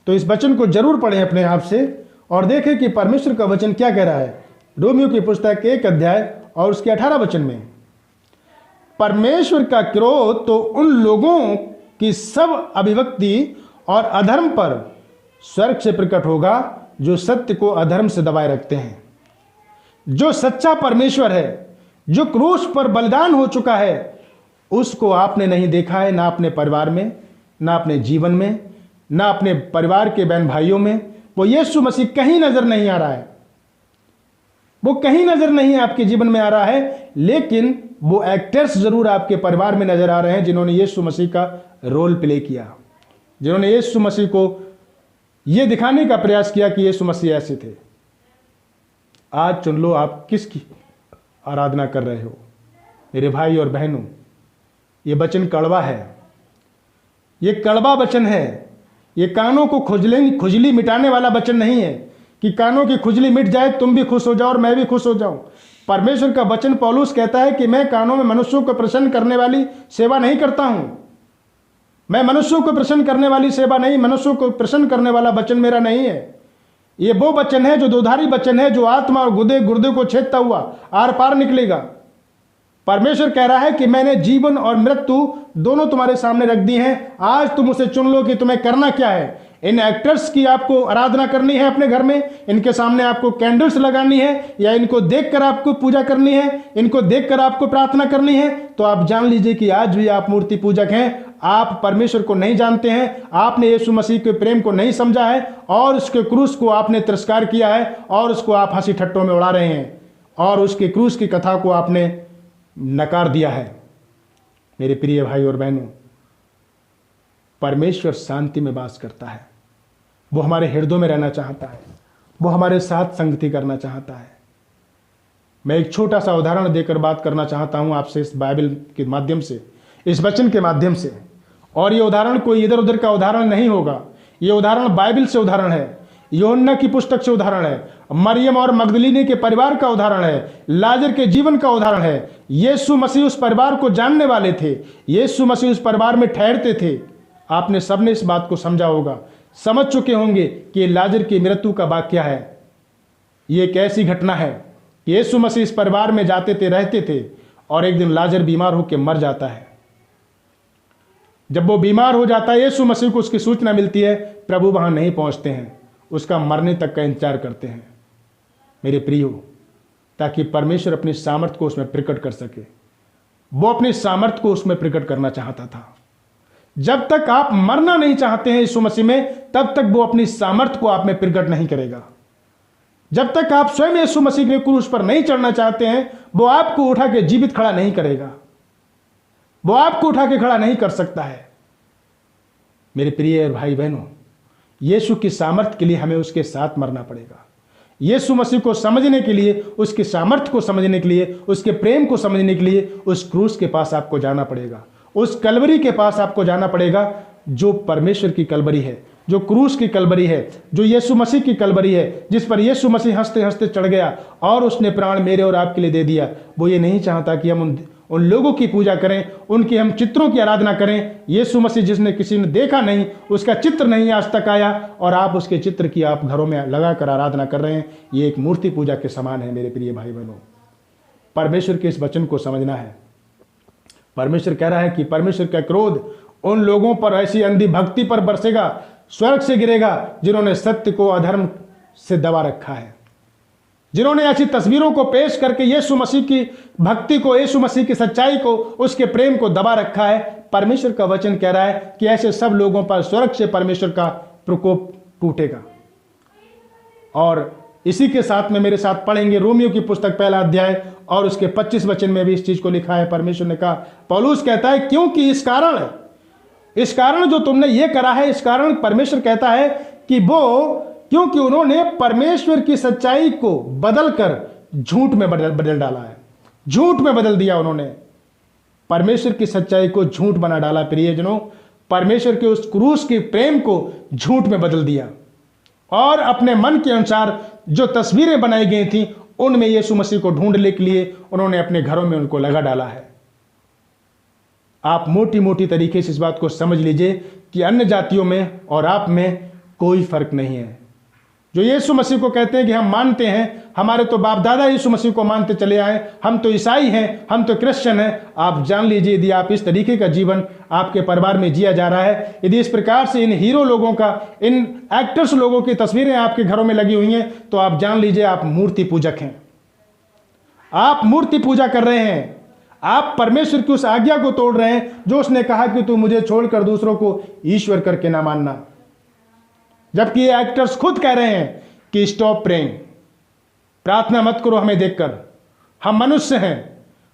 तो इस वचन को जरूर पढ़ें अपने आप से और देखें कि परमेश्वर का वचन क्या कह रहा है। रोमियो की पुस्तक 1 अध्याय और उसके 18 वचन में, परमेश्वर का क्रोध तो उन लोगों की सब अभिव्यक्ति और अधर्म पर स्वर्ग से प्रकट होगा जो सत्य को अधर्म से दबाए रखते हैं। जो सच्चा परमेश्वर है, जो क्रूस पर बलिदान हो चुका है, उसको आपने नहीं देखा है, ना अपने परिवार में, ना अपने जीवन में, ना अपने परिवार के बहन भाइयों में। वो यीशु मसीह कहीं नजर नहीं आ रहा है, वो कहीं नजर नहीं आपके जीवन में आ रहा है, लेकिन वो एक्टर्स जरूर आपके परिवार में नजर आ रहे हैं जिन्होंने यीशु मसीह का रोल प्ले किया, जिन्होंने यीशु मसीह को यह दिखाने का प्रयास किया कि यीशु मसीह ऐसे थे। आज चुन लो आप किसकी आराधना कर रहे हो। मेरे भाई और बहनों, ये वचन कड़वा है, ये कड़वा वचन है। ये कानों को खुजली मिटाने वाला वचन नहीं है कि कानों की खुजली मिट जाए, तुम भी खुश हो जाओ और मैं भी खुश हो जाऊं। परमेश्वर का वचन पौलुस कहता है कि मैं कानों में मनुष्यों को प्रसन्न करने वाली सेवा नहीं करता हूं। मैं मनुष्यों को प्रसन्न करने वाली सेवा नहीं, मनुष्यों को प्रसन्न करने वाला वचन मेरा नहीं है। ये वो वचन है जो दोधारी वचन है, जो आत्मा और गुर्दे को छेदता हुआ आर पार निकलेगा। परमेश्वर कह रहा है कि मैंने जीवन और मृत्यु दोनों तुम्हारे सामने रख दी हैं। आज तुम उसे चुन लो कि तुम्हें करना क्या है। इन एक्टर्स की आपको आराधना करनी है अपने घर में, इनके सामने आपको कैंडल्स लगानी है, या इनको देखकर आपको पूजा करनी है, इनको देखकर आपको प्रार्थना करनी है, तो आप जान लीजिए कि आज भी आप मूर्ति पूजक हैं। आप परमेश्वर को नहीं जानते हैं, आपने यीशु मसीह के प्रेम को नहीं समझा है और उसके क्रूस को आपने तिरस्कार किया है और उसको आप हंसी ठट्टों में उड़ा रहे हैं और उसके क्रूस की कथा को आपने नकार दिया है। मेरे प्रिय भाई और बहनों, परमेश्वर शांति में वास करता है। वो हमारे हृदयों में रहना चाहता है, वो हमारे साथ संगति करना चाहता है। मैं एक छोटा सा उदाहरण देकर बात करना चाहता हूं आपसे इस बाइबल के माध्यम से, इस वचन के माध्यम से। और ये उदाहरण कोई इधर उधर का उदाहरण नहीं होगा, ये उदाहरण बाइबल से उदाहरण है, यूहन्ना की पुस्तक से उदाहरण है, मरियम और मगदलीनी के परिवार का उदाहरण है, लाजर के जीवन का उदाहरण है। यीशु मसीह उस परिवार को जानने वाले थे, यीशु मसीह उस परिवार में ठहरते थे। आपने सबने इस बात को समझा होगा, समझ चुके होंगे कि लाजर की मृत्यु का वाक्य है। ये एक ऐसी घटना है कि यीशु मसीह इस परिवार में जाते थे, रहते थे, और एक दिन लाजर बीमार होकर मर जाता है। जब वो बीमार हो जाता है, यीशु मसीह को उसकी सूचना मिलती है, प्रभु वहां नहीं पहुंचते हैं, उसका मरने तक का इंतजार करते हैं। मेरे प्रियो, ताकि परमेश्वर अपनी सामर्थ को उसमें प्रकट कर सके। वो अपनी सामर्थ को उसमें प्रकट करना चाहता था। जब तक आप मरना नहीं चाहते हैं यीशु मसीह में, तब तक वो अपनी सामर्थ को आप में प्रकट नहीं करेगा। जब तक आप स्वयं यीशु मसीह के क्रूस पर नहीं चढ़ना चाहते हैं, वो आपको उठा के जीवित खड़ा नहीं करेगा, वो आपको उठा के खड़ा नहीं कर सकता है। मेरे प्रिय भाई बहनों, यीशु की सामर्थ के लिए हमें उसके साथ मरना पड़ेगा। यीशु मसीह को समझने के लिए, उसकी सामर्थ को समझने के लिए, उसके प्रेम को समझने के लिए उस क्रूस के पास आपको जाना पड़ेगा, उस कलवरी के पास आपको जाना पड़ेगा, जो परमेश्वर की कलवरी है, जो क्रूस की कलवरी है, जो यीशु मसीह की कलवरी है, जिस पर यीशु मसीह हंसते हंसते चढ़ गया और उसने प्राण मेरे और आपके लिए दे दिया। वो ये नहीं चाहता कि हम उन लोगों की पूजा करें, उनकी हम चित्रों की आराधना करें। यीशु मसीह जिसने किसी ने देखा नहीं, उसका चित्र नहीं आज तक आया, और आप उसके चित्र की आप घरों में लगाकर आराधना कर रहे हैं, ये एक मूर्ति पूजा के समान है। मेरे प्रिय भाई बहनों, परमेश्वर के इस वचन को समझना है। परमेश्वर कह रहा है कि परमेश्वर का क्रोध उन लोगों पर, ऐसी अंधी भक्ति पर बरसेगा, स्वर्ग से गिरेगा, जिन्होंने सत्य को अधर्म से दबा रखा है, जिन्होंने ऐसी तस्वीरों को पेश करके यीशु मसीह की भक्ति को, यीशु मसीह की सच्चाई को, उसके प्रेम को दबा रखा है। परमेश्वर का वचन कह रहा है कि ऐसे सब लोगों पर स्वर्ग से परमेश्वर का प्रकोप टूटेगा। और इसी के साथ में मेरे साथ पढ़ेंगे रोमियो की पुस्तक 1 अध्याय और उसके 25 वचन में भी इस चीज को लिखा है। परमेश्वर ने कहा, पौलुस कहता है, क्योंकि इस कारण जो तुमने ये करा है, इस कारण परमेश्वर कहता है कि वो, क्योंकि उन्होंने परमेश्वर की सच्चाई को बदलकर झूठ में बदल डाला है, झूठ में बदल दिया। उन्होंने परमेश्वर की सच्चाई को झूठ बना डाला। प्रियजनों, परमेश्वर के उस क्रूस के प्रेम को झूठ में बदल दिया और अपने मन के अनुसार जो तस्वीरें बनाई गई थी, उनमें यीशु मसीह को ढूंढने के लिए उन्होंने अपने घरों में उनको लगा डाला है। आप मोटी मोटी तरीके से इस बात को समझ लीजिए कि अन्य जातियों में और आप में कोई फर्क नहीं है। जो यीशु मसीह को कहते हैं कि हम मानते हैं, हमारे तो बाप दादा यीशु मसीह को मानते चले आए, हम तो ईसाई हैं, हम तो क्रिश्चियन हैं, आप जान लीजिए, यदि आप इस तरीके का जीवन आपके परिवार में जिया जा रहा है, यदि इस प्रकार से इन हीरो लोगों का, इन एक्टर्स लोगों की तस्वीरें आपके घरों में लगी हुई हैं, तो आप जान लीजिए आप मूर्ति पूजक हैं, आप मूर्ति पूजा कर रहे हैं। आप परमेश्वर की उस आज्ञा को तोड़ रहे हैं जो उसने कहा कि तू मुझे छोड़कर दूसरों को ईश्वर करके ना मानना। जबकि ये एक्टर्स खुद कह रहे हैं कि स्टॉप प्रेइंग, प्रार्थना मत करो हमें देखकर। हम मनुष्य हैं,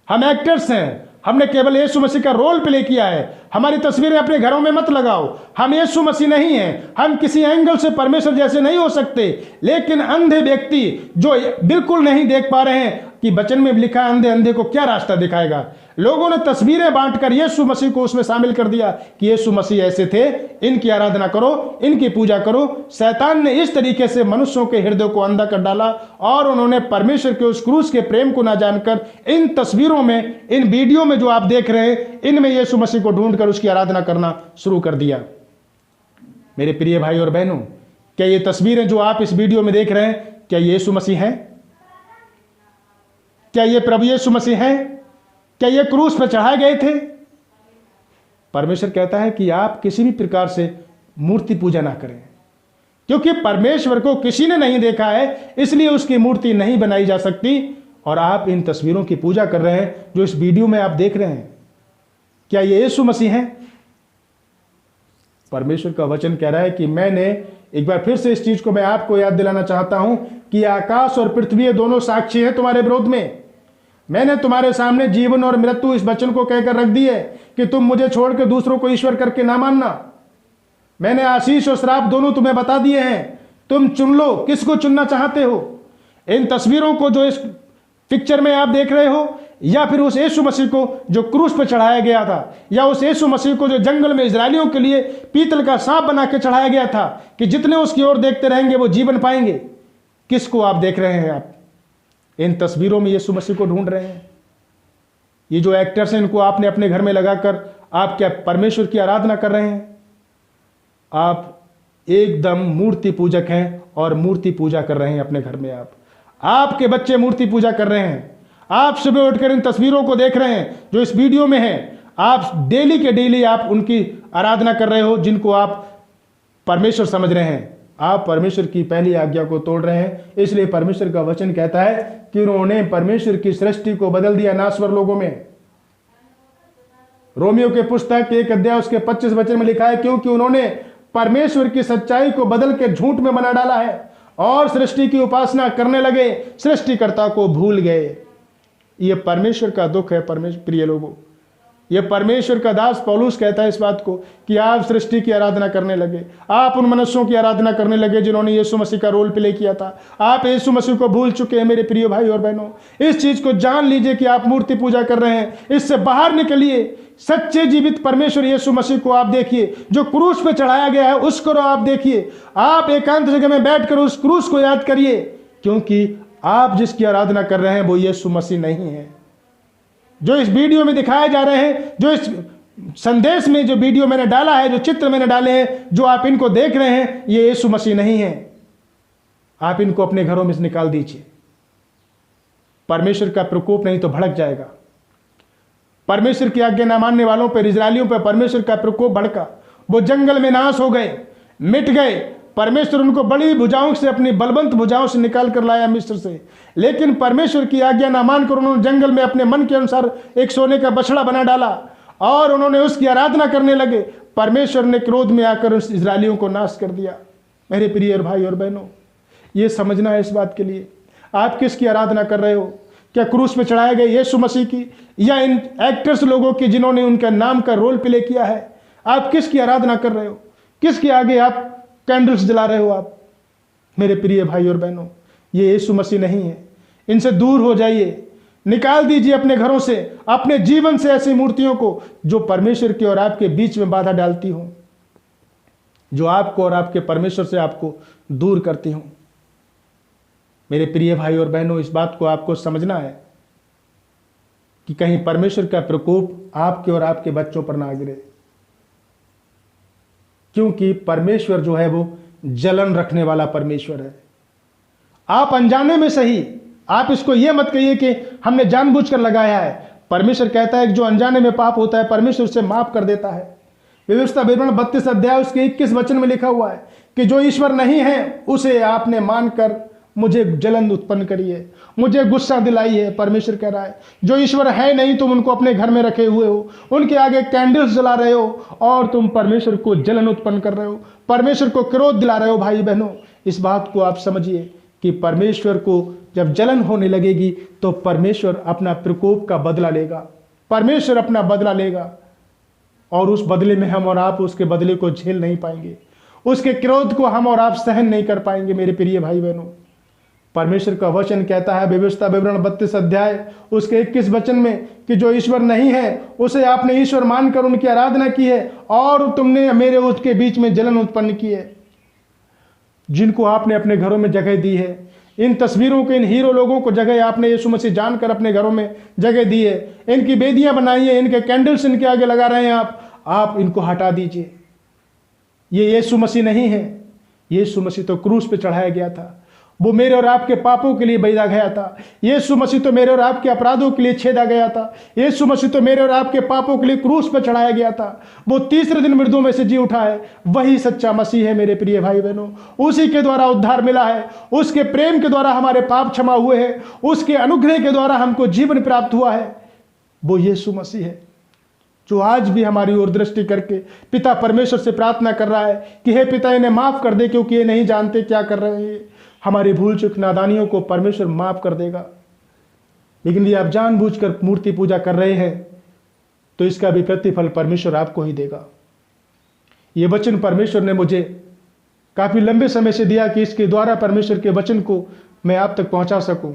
हम एक्टर्स हैं, हमने केवल यीशु मसीह का रोल प्ले किया है। हमारी तस्वीरें अपने घरों में मत लगाओ। हम यीशु मसीह नहीं हैं, हम किसी एंगल से परमेश्वर जैसे नहीं हो सकते। लेकिन अंधे व्यक्ति जो बिल्कुल नहीं देख पा रहे हैं कि वचन में लिखा है अंधे अंधे को क्या रास्ता दिखाएगा, लोगों ने तस्वीरें बांटकर यीशु मसीह को उसमें शामिल कर दिया कि यीशु मसीह ऐसे थे, इनकी आराधना करो, इनकी पूजा करो। शैतान ने इस तरीके से मनुष्यों के हृदय को अंधा कर डाला और उन्होंने परमेश्वर के उस क्रूस के प्रेम को ना जानकर इन तस्वीरों में, इन वीडियो में जो आप देख रहे हैं, इनमें यीशु मसीह को ढूंढकर उसकी आराधना करना शुरू कर दिया। मेरे प्रिय भाई और बहनों, क्या ये तस्वीरें जो आप इस वीडियो में देख रहे हैं, क्या यीशु मसीह हैं? क्या ये प्रभु यीशु मसीह हैं? क्या ये क्रूस पर चढ़ाए गए थे? परमेश्वर कहता है कि आप किसी भी प्रकार से मूर्ति पूजा ना करें, क्योंकि परमेश्वर को किसी ने नहीं देखा है, इसलिए उसकी मूर्ति नहीं बनाई जा सकती। और आप इन तस्वीरों की पूजा कर रहे हैं जो इस वीडियो में आप देख रहे हैं। क्या ये यीशु मसीह हैं? परमेश्वर का वचन कह रहा है कि मैंने एक बार फिर से इस चीज को मैं आपको याद दिलाना चाहता हूं कि आकाश और पृथ्वी दोनों साक्षी हैं तुम्हारे विरोध में। मैंने तुम्हारे सामने जीवन और मृत्यु इस वचन को कहकर रख दी है कि तुम मुझे छोड़कर दूसरों को ईश्वर करके ना मानना। मैंने आशीष और श्राप दोनों तुम्हें बता दिए हैं, तुम चुन लो किसको चुनना चाहते हो। इन तस्वीरों को जो इस पिक्चर में आप देख रहे हो, या फिर उस यीशु मसीह को जो क्रूस पर चढ़ाया गया था, या उस यीशु मसीह को जो जंगल में इजरायलियों के लिए पीतल का सांप बना के चढ़ाया गया था कि जितने उसकी ओर देखते रहेंगे वो जीवन पाएंगे, किसको आप देख रहे हैं? आप इन तस्वीरों में यीशु मसीह को ढूंढ रहे हैं। ये जो एक्टर्स हैं, इनको आपने अपने घर में लगाकर आप क्या परमेश्वर की आराधना कर रहे हैं? आप एकदम मूर्ति पूजक हैं और मूर्ति पूजा कर रहे हैं अपने घर में। आपके बच्चे मूर्ति पूजा कर रहे हैं। आप सुबह उठकर इन तस्वीरों को देख रहे हैं जो इस वीडियो में है। आप डेली के डेली आप उनकी आराधना कर रहे हो जिनको आप परमेश्वर समझ रहे हैं। आप परमेश्वर की पहली आज्ञा को तोड़ रहे हैं। इसलिए परमेश्वर का वचन कहता है कि उन्होंने परमेश्वर की सृष्टि को बदल दिया नाश्वर लोगों में। रोमियो के पुस्तक 1 अध्याय उसके 25 वचन में लिखा है, क्योंकि उन्होंने परमेश्वर की सच्चाई को बदल के झूठ में बना डाला है और सृष्टि की उपासना करने लगे, सृष्टिकर्ता को भूल गए। ये परमेश्वर का दुख है। परमेश्वर प्रिय लोगों, ये परमेश्वर का दास पौलुस कहता है इस बात को कि आप सृष्टि की आराधना करने लगे, आप उन मनुष्यों की आराधना करने लगे जिन्होंने यीशु मसीह का रोल प्ले किया था। आप यीशु मसीह को भूल चुके हैं। मेरे प्रिय भाई और बहनों, इस चीज को जान लीजिए कि आप मूर्ति पूजा कर रहे हैं। इससे बाहर निकलिए। सच्चे जीवित परमेश्वर यीशु मसीह को आप देखिए, जो क्रूस पे चढ़ाया गया है उसको आप देखिए। आप एकांत जगह में बैठकर उस क्रूस को याद करिए, क्योंकि आप जिसकी आराधना कर रहे हैं वो यीशु मसीह नहीं है। जो इस वीडियो में दिखाए जा रहे हैं, जो इस संदेश में जो वीडियो मैंने डाला है, जो चित्र मैंने डाले हैं, जो आप इनको देख रहे हैं, ये यीशु मसीह नहीं है। आप इनको अपने घरों में से निकाल दीजिए। परमेश्वर का प्रकोप नहीं तो भड़क जाएगा। परमेश्वर की आज्ञा न मानने वालों पर, इजरायलियों पर परमेश्वर का प्रकोप भड़का। वो जंगल में नाश हो गए, मिट गए। परमेश्वर उनको बड़ी भुजाओं से, अपनी बलवंत भुजाओं से निकाल कर लाया मिस्र से। लेकिन परमेश्वर की आज्ञा ना मानकर उन्होंने जंगल में अपने मन के अनुसार एक सोने का बछड़ा बना डाला और उन्होंने उसकी आराधना करने लगे। परमेश्वर ने क्रोध में आकर उस इजरायलियों को नाश कर दिया। मेरे प्रिय भाई और बहनों, ये समझना है इस बात के लिए, आप किसकी आराधना कर रहे हो? क्या क्रूस पे चढ़ाए गए यीशु मसीह की, या इन एक्टर्स लोगों की जिन्होंने उनके नाम का रोल प्ले किया है? आप किसकी आराधना कर रहे हो? किसके आगे आप कैंडल्स जला रहे हो? आप मेरे प्रिय भाई और बहनों, ये यीशु मसीह नहीं है। इनसे दूर हो जाइए। निकाल दीजिए अपने घरों से, अपने जीवन से ऐसी मूर्तियों को जो परमेश्वर के और आपके बीच में बाधा डालती हो, जो आपको और आपके परमेश्वर से आपको दूर करती हो। मेरे प्रिय भाई और बहनों, इस बात को आपको समझना है कि कहीं परमेश्वर का प्रकोप आपके और आपके बच्चों पर ना गिरे, क्योंकि परमेश्वर जो है वो जलन रखने वाला परमेश्वर है। आप अनजाने में सही, आप इसको यह मत कहिए कि हमने जानबूझकर लगाया है। परमेश्वर कहता है कि जो अनजाने में पाप होता है परमेश्वर उसे माफ कर देता है। व्यवस्था विवरण 32 अध्याय उसके 21 वचन में लिखा हुआ है कि जो ईश्वर नहीं है उसे आपने मानकर मुझे जलन उत्पन्न करी है, मुझे गुस्सा दिलाई है। परमेश्वर कह रहा है जो ईश्वर है नहीं तुम उनको अपने घर में रखे हुए हो, उनके आगे कैंडल्स जला रहे हो और तुम परमेश्वर को जलन उत्पन्न कर रहे हो, परमेश्वर को क्रोध दिला रहे हो। भाई बहनों, इस बात को आप समझिए कि परमेश्वर को जब जलन होने लगेगी तो परमेश्वर अपना प्रकोप का बदला लेगा, परमेश्वर अपना बदला लेगा और उस बदले में हम और आप उसके बदले को झेल नहीं पाएंगे, उसके क्रोध को हम और आप सहन नहीं कर पाएंगे। मेरे प्रिय भाई बहनों, परमेश्वर का वचन कहता है व्यवस्था विवरण 32 अध्याय उसके 21 वचन में कि जो ईश्वर नहीं है उसे आपने ईश्वर मानकर उनकी आराधना की है और तुमने मेरे उसके बीच में जलन उत्पन्न की है। जिनको आपने अपने घरों में जगह दी है, इन तस्वीरों के, इन हीरो लोगों को जगह आपने यीशु मसीह जानकर अपने घरों में जगह दी है, इनकी बेदियां बनाई है, इनके कैंडल्स इनके आगे लगा रहे हैं आप इनको हटा दीजिए। ये यीशु मसीह नहीं है। यीशु मसीह तो क्रूस पे चढ़ाया गया था, वो मेरे और आपके पापों के लिए बेचा गया था। यीशु मसीह तो मेरे और आपके अपराधों के लिए छेदा गया था। यीशु मसीह तो मेरे और आपके पापों के लिए क्रूस पर चढ़ाया गया था। वो तीसरे दिन मृतों में से जी उठा है। वही सच्चा मसीह है मेरे प्रिय भाई बहनों। उसी के द्वारा उद्धार मिला है, उसके प्रेम के द्वारा हमारे पाप क्षमा हुए हैं, उसके अनुग्रह के द्वारा हमको जीवन प्राप्त हुआ है। वो यीशु मसीह है जो आज भी हमारी ओर दृष्टि करके पिता परमेश्वर से प्रार्थना कर रहा है कि हे पिता इन्हें माफ कर दे क्योंकि ये नहीं जानते क्या कर रहे हैं। हमारी भूल चूक नादानियों को परमेश्वर माफ कर देगा। लेकिन यदि आप जानबूझकर मूर्ति पूजा कर रहे हैं तो इसका भी प्रतिफल परमेश्वर आपको ही देगा। ये वचन परमेश्वर ने मुझे काफी लंबे समय से दिया कि इसके द्वारा परमेश्वर के वचन को मैं आप तक पहुंचा सकूं।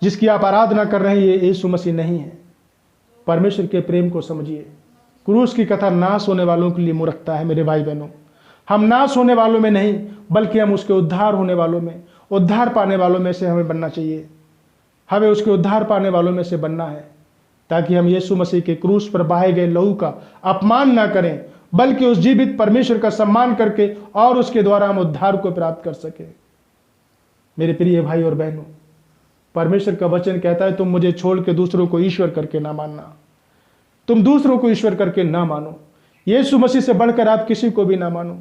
जिसकी आप आराधना कर रहे हैं ये यीशु मसीह नहीं है। परमेश्वर के प्रेम को समझिए। क्रूस की कथा नाश होने वालों के लिए मूर्खता है। मेरे भाई बहनों, हम नाश होने वालों में नहीं बल्कि हम उसके उद्धार होने वालों में, उद्धार पाने वालों में से हमें बनना चाहिए। हमें उसके उद्धार पाने वालों में से बनना है ताकि हम यीशु मसीह के क्रूस पर बहाए गए लहू का अपमान ना करें बल्कि उस जीवित परमेश्वर का सम्मान करके और उसके द्वारा हम उद्धार को प्राप्त कर सके। मेरे प्रिय भाई और बहनों, परमेश्वर का वचन कहता है तुम मुझे छोड़ के दूसरों को ईश्वर करके ना मानना। तुम दूसरों को ईश्वर करके ना मानो। यीशु मसीह से बढ़कर आप किसी को भी ना मानो।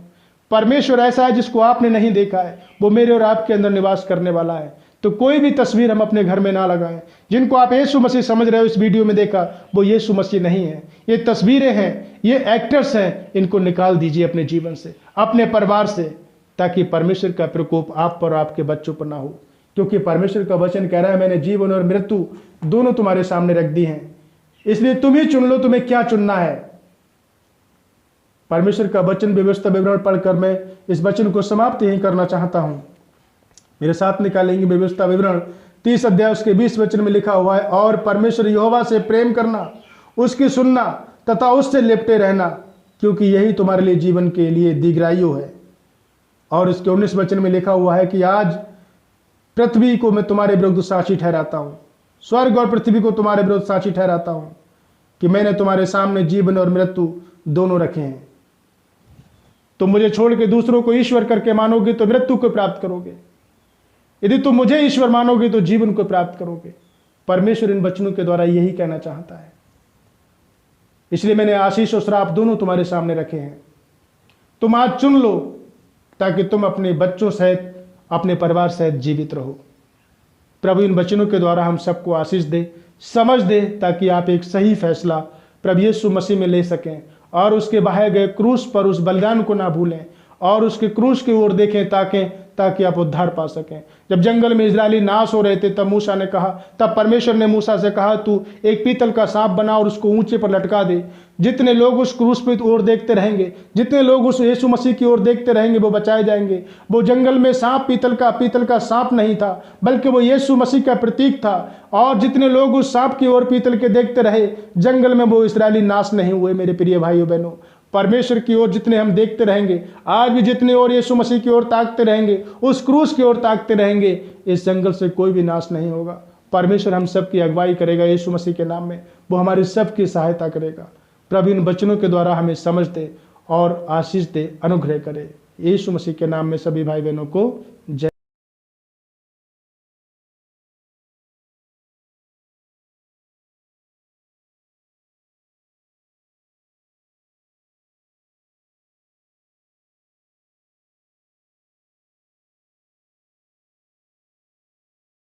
परमेश्वर ऐसा है जिसको आपने नहीं देखा है, वो मेरे और आपके अंदर निवास करने वाला है। तो कोई भी तस्वीर हम अपने घर में ना लगाएं। जिनको आप यीशु मसीह समझ रहे हो इस वीडियो में देखा, वो यीशु मसीह नहीं है। ये तस्वीरें हैं, ये एक्टर्स हैं। इनको निकाल दीजिए अपने जीवन से, अपने परिवार से, ताकि परमेश्वर का प्रकोप आप पर और आपके बच्चों पर ना हो। क्योंकि परमेश्वर का वचन कह रहा है मैंने जीवन और मृत्यु दोनों तुम्हारे सामने रख दी हैं, इसलिए तुम ही चुन लो तुम्हें क्या चुनना है। परमेश्वर का वचन व्यवस्था विवरण पढ़कर मैं इस वचन को समाप्त यहीं करना चाहता हूं। मेरे साथ निकालेंगे व्यवस्था विवरण 30 अध्याय उसके 20 वचन में लिखा हुआ है, और परमेश्वर यहोवा से प्रेम करना, उसकी सुनना तथा उससे लिपटे रहना, क्योंकि यही तुम्हारे लिए जीवन के लिए दीर्घायु है। और इसके 19 वचन में लिखा हुआ है कि आज पृथ्वी को मैं तुम्हारे विरुद्ध साक्षी ठहराता हूं, स्वर्ग और पृथ्वी को तुम्हारे विरुद्ध साक्षी ठहराता हूं कि मैंने तुम्हारे सामने जीवन और मृत्यु दोनों रखे हैं। तुम मुझे छोड़ के दूसरों को ईश्वर करके मानोगे तो मृत्यु को प्राप्त करोगे, यदि तुम मुझे ईश्वर मानोगे तो जीवन को प्राप्त करोगे। परमेश्वर इन वचनों के द्वारा यही कहना चाहता है। इसलिए मैंने आशीष और श्राप दोनों तुम्हारे सामने रखे हैं। तुम आज चुन लो ताकि तुम अपने बच्चों सहित, अपने परिवार सहित जीवित रहो। प्रभु इन वचनों के द्वारा हम सबको आशीष दे, समझ दे, ताकि आप एक सही फैसला प्रभु यीशु मसीह में ले सकें और उसके बहाए गए क्रूस पर उस बलिदान को ना भूलें और उसके क्रूस की ओर देखें ताकि आप उद्धार पा सकें। जब जंगल में इजरायली नाश हो रहे थे तब मूसा ने कहा, तब परमेश्वर ने मूसा से कहा तू एक पीतल का सांप बना और उसको ऊंचे पर लटका दे। जितने लोग उस क्रूस पे ओर देखते रहेंगे, जितने लोग उस यीशु मसीह की ओर देखते रहेंगे वो बचाए जाएंगे। वो जंगल में सांप पीतल का सांप नहीं था बल्कि वो यीशु मसीह का प्रतीक था। और जितने लोग उस सांप की ओर पीतल के देखते रहे जंगल में, वो इस्राएली नाश नहीं हुए। मेरे प्रिय भाइयों बहनों, परमेश्वर की ओर जितने हम देखते रहेंगे, आज भी जितने और यीशु मसीह की ओर ताकते रहेंगे, उस क्रूस की ओर ताकते रहेंगे, इस जंगल से कोई भी नाश नहीं होगा। परमेश्वर हम सब की अगुवाई करेगा यीशु मसीह के नाम में, वो हमारी सबकी सहायता करेगा। प्रभु इन वचनों के द्वारा हमें समझ दे और आशीष दे, अनुग्रह करे। यीशु मसीह के नाम में सभी भाई बहनों को जय।